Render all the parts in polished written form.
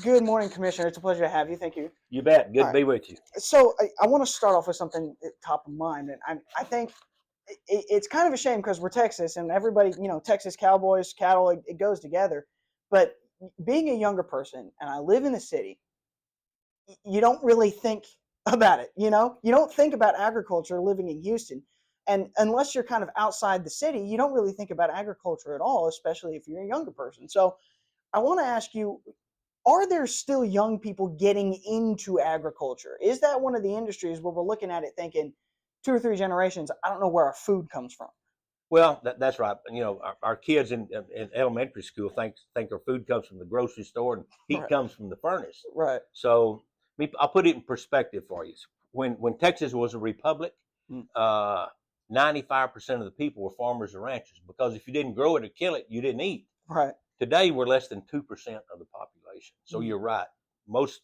Good morning, Commissioner. It's a pleasure to have you. Thank you. You bet. Good All to right. be with you. So I want to start off with something top of mind, and I think it's kind of a shame because we're Texas, and everybody, Texas Cowboys, cattle, it goes together. But being a younger person, and I live in the city, you don't really think about it. You don't think about agriculture living in Houston, and unless you're kind of outside the city, you don't really think about agriculture at all, especially if you're a younger person. So I want to ask you, are there still young people getting into agriculture? Is that one of the industries where we're looking at it thinking 2 or 3 generations, I don't know where our food comes from? Well, that's right. Our kids in elementary school think their food comes from the grocery store and heat Right, comes from the furnace. right. So I'll put it in perspective for you. When Texas was a republic, Mm. 95% of the people were farmers and ranchers because if you didn't grow it or kill it, you didn't eat. Right. Today, we're less than 2% of the population. So Mm. you're right. Most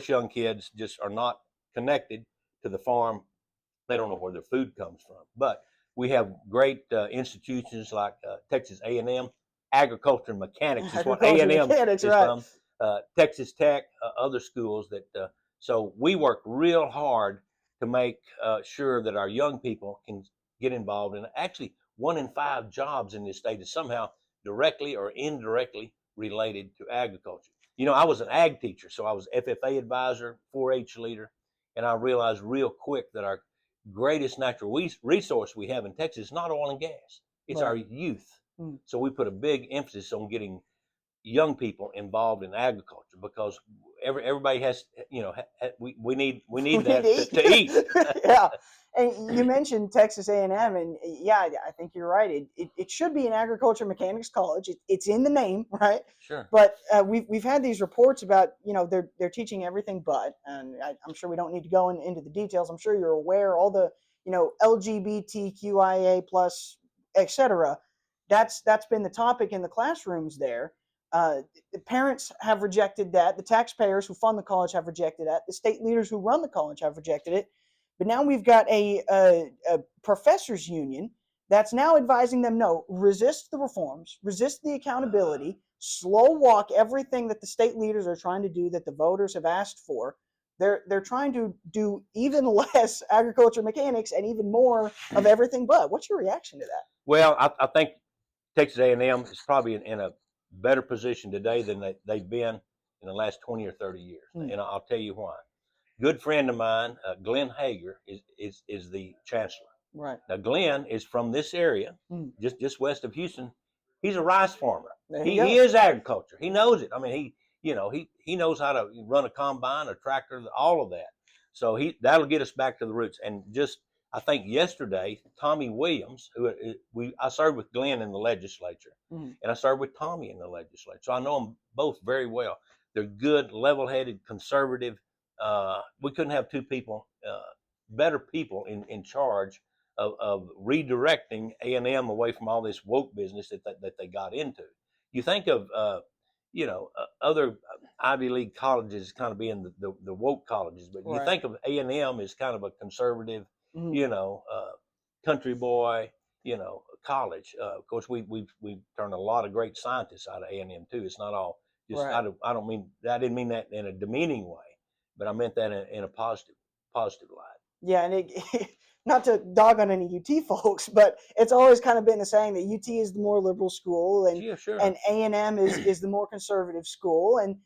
young kids just are not connected to the farm. They don't know where their food comes from. But we have great institutions like Texas A&M. Agriculture and mechanics is what Agriculture A&M mechanics, is right. from. Texas Tech, other schools that. So we work real hard to make sure that our young people can get involved in. Actually, 1 in 5 jobs in this state is somehow directly or indirectly related to agriculture. I was an ag teacher, so I was FFA advisor, 4-H leader, and I realized real quick that our greatest natural resource we have in Texas is not oil and gas. It's Right. our youth. Mm. So we put a big emphasis on getting young people involved in agriculture because everybody has, we We need need to that eat. to eat. Yeah. And you mentioned Texas A&M, and yeah, I think you're right. It should be an agriculture mechanics college. It's in the name, right? Sure. But we've had these reports about they're teaching everything but, and I'm sure we don't need to go into the details. I'm sure you're aware all the LGBTQIA plus etc. That's been the topic in the classrooms there. The parents have rejected that. The taxpayers who fund the college have rejected that. The state leaders who run the college have rejected it. But now we've got a professors union that's now advising them, no, resist the reforms, resist the accountability, slow walk everything that the state leaders are trying to do that the voters have asked for. They're trying to do even less agriculture mechanics and even more of everything but. What's your reaction to that? Well, I think Texas A&M is probably in a better position today than they've been in the last 20 or 30 years. Mm. And I'll tell you why. Good friend of mine, Glenn Hager, is the chancellor. Right. Now, Glenn is from this area, Mm. just west of Houston. He's a rice farmer. There you He go. is agriculture. He knows it. I mean, he knows how to run a combine, a tractor, all of that. So that'll get us back to the roots. And just I think yesterday, Tommy Williams, I served with Glenn in the legislature, Mm. and I served with Tommy in the legislature, so I know them both very well. They're good, level-headed, conservative. We couldn't have two people, better people in charge of redirecting A&M away from all this woke business that they got into. You think of other Ivy League colleges kind of being the woke colleges, but you Right. think of A&M as kind of a conservative, Mm. country boy, college. Of course, we've turned a lot of great scientists out of A&M too. It's not all just Right. I didn't mean that in a demeaning way, but I meant that in a positive light. Yeah, and not to dog on any UT folks, but it's always kind of been the saying that UT is the more liberal school, and Yeah, sure. and A&M is the more conservative school, and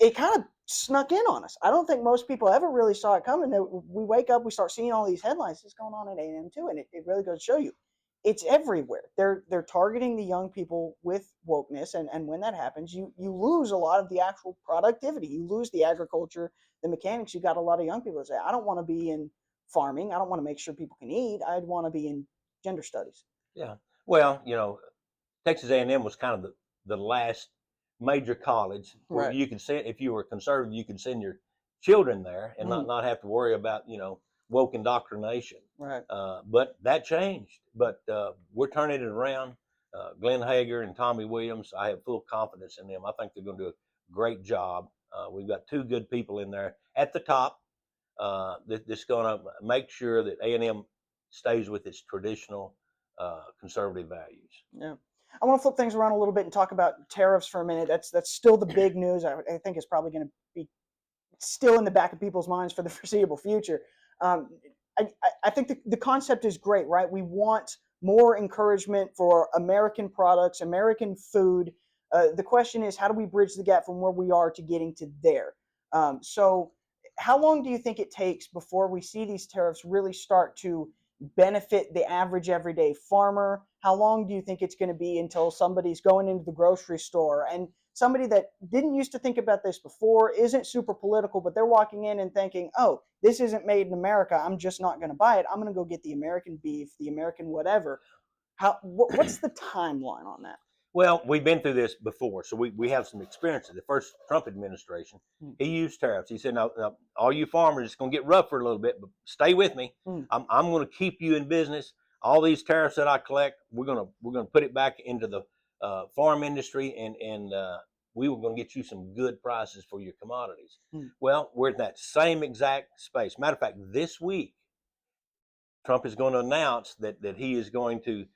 it kind of snuck in on us. I don't think most people ever really saw it coming. We wake up, we start seeing all these headlines. It's going on at A&M too, and it really goes to show you it's everywhere. They're targeting the young people with wokeness, and when that happens, you lose a lot of the actual productivity. You lose the agriculture, the mechanics. You got a lot of young people that say, I don't want to be in farming. I don't want to make sure people can eat. I'd want to be in gender studies. Yeah. Well, Texas A&M was kind of the last major college where Right. you could send, if you were conservative, you could send your children there and Mm. not have to worry about woke indoctrination. Right. But that changed. But we're turning it around. Glenn Hager and Tommy Williams, I have full confidence in them. I think they're going to do a great job. We've got two good people in there at the top that's going to make sure that A&M stays with its traditional conservative values. Yeah. I want to flip things around a little bit and talk about tariffs for a minute. That's still the big news. I think it's probably going to be still in the back of people's minds for the foreseeable future. Um, I think the concept is great, right? We want more encouragement for American products, American food. The question is, how do we bridge the gap from where we are to getting to there? So, how long do you think it takes before we see these tariffs really start to benefit the average everyday farmer? How long do you think it's going to be until somebody's going into the grocery store and somebody that didn't used to think about this before, isn't super political, but they're walking in and thinking, oh, this isn't made in America. I'm just not going to buy it. I'm going to go get the American beef, the American whatever. What's the timeline on that? Well, we've been through this before, so we have some experience. The first Trump administration, he used tariffs. He said, now all you farmers, it's going to get rough for a little bit, but stay with me. I'm going to keep you in business. All these tariffs that I collect, we're going to put it back into the farm industry, and we were going to get you some good prices for your commodities. Well, we're in that same exact space. Matter of fact, this week, Trump is going to announce that he is going to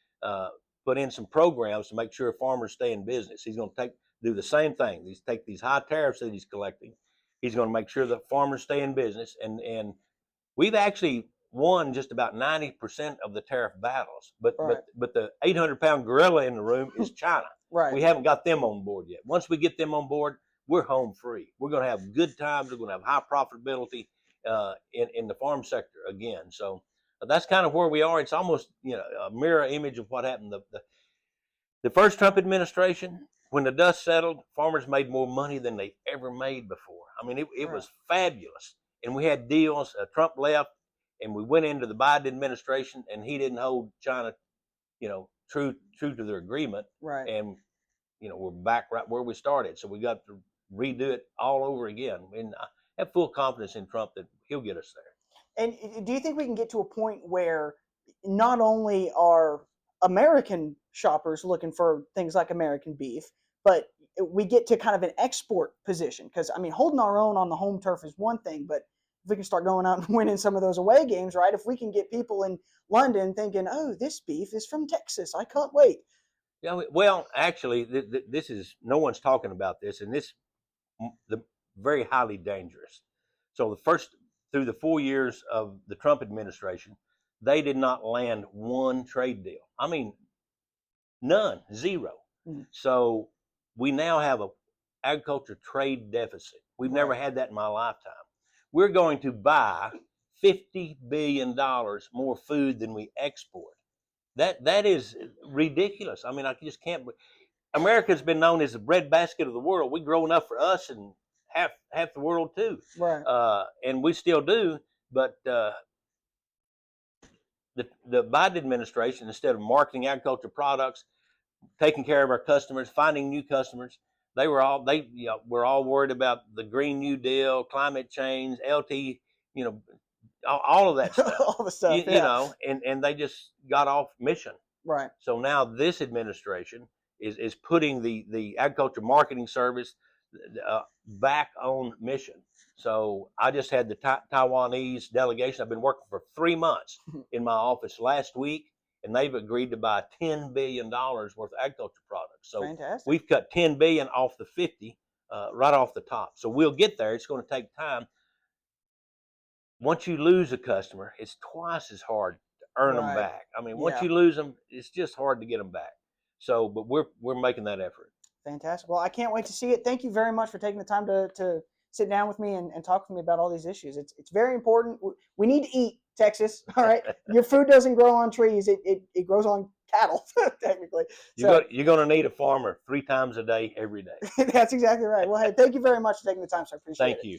put in some programs to make sure farmers stay in business. He's going to do the same thing. He's take these high tariffs that he's collecting. He's going to make sure that farmers stay in business. And we've actually won just about 90% of the tariff battles. But the 800-pound gorilla in the room is China. Right. We haven't got them on board yet. Once we get them on board, we're home free. We're going to have good times. We're going to have high profitability in the farm sector again. So that's kind of where we are. It's almost a mirror image of what happened. The first Trump administration, when the dust settled, farmers made more money than they ever made before. I mean, it was fabulous. And we had deals. Trump left, and we went into the Biden administration, and he didn't hold China, true to their agreement. Right. And we're back right where we started. So we got to redo it all over again. And I have full confidence in Trump that he'll get us there. And do you think we can get to a point where not only are American shoppers looking for things like American beef, but we get to kind of an export position? Because, I mean, holding our own on the home turf is one thing, but if we can start going out and winning some of those away games, right? If we can get people in London thinking, oh, this beef is from Texas, I can't wait. Yeah, well, actually, this is, no one's talking about this, and the very highly dangerous. So through the 4 years of the Trump administration, they did not land one trade deal. I mean, none, zero. So we now have an agriculture trade deficit. We've never had that in my lifetime. We're going to buy $50 billion more food than we export. That is ridiculous. I mean, I just can't. America's been known as the breadbasket of the world. We grow enough for us and half the world too. Right. And we still do. But the Biden administration, instead of marketing agriculture products, taking care of our customers, finding new customers, we're all worried about the Green New Deal, climate change, LT, all of that stuff. All the stuff, and they just got off mission. Right. So now this administration is putting the agriculture marketing service back on mission. So I just had the Taiwanese delegation. I've been working for 3 months in my office last week, and they've agreed to buy $10 billion worth of agriculture products. So fantastic. We've cut $10 billion off the 50 right off the top. So we'll get there. It's going to take time. Once you lose a customer, it's twice as hard to earn them back. I mean, once you lose them, it's just hard to get them back. So, but we're making that effort. Fantastic. Well, I can't wait to see it. Thank you very much for taking the time to sit down with me and talk with me about all these issues. It's very important. We need to eat, Texas. All right. Your food doesn't grow on trees. It grows on cattle, technically. You're going to need a farmer 3 times a day, every day. That's exactly right. Well, hey, thank you very much for taking the time. So I appreciate it. Thank you.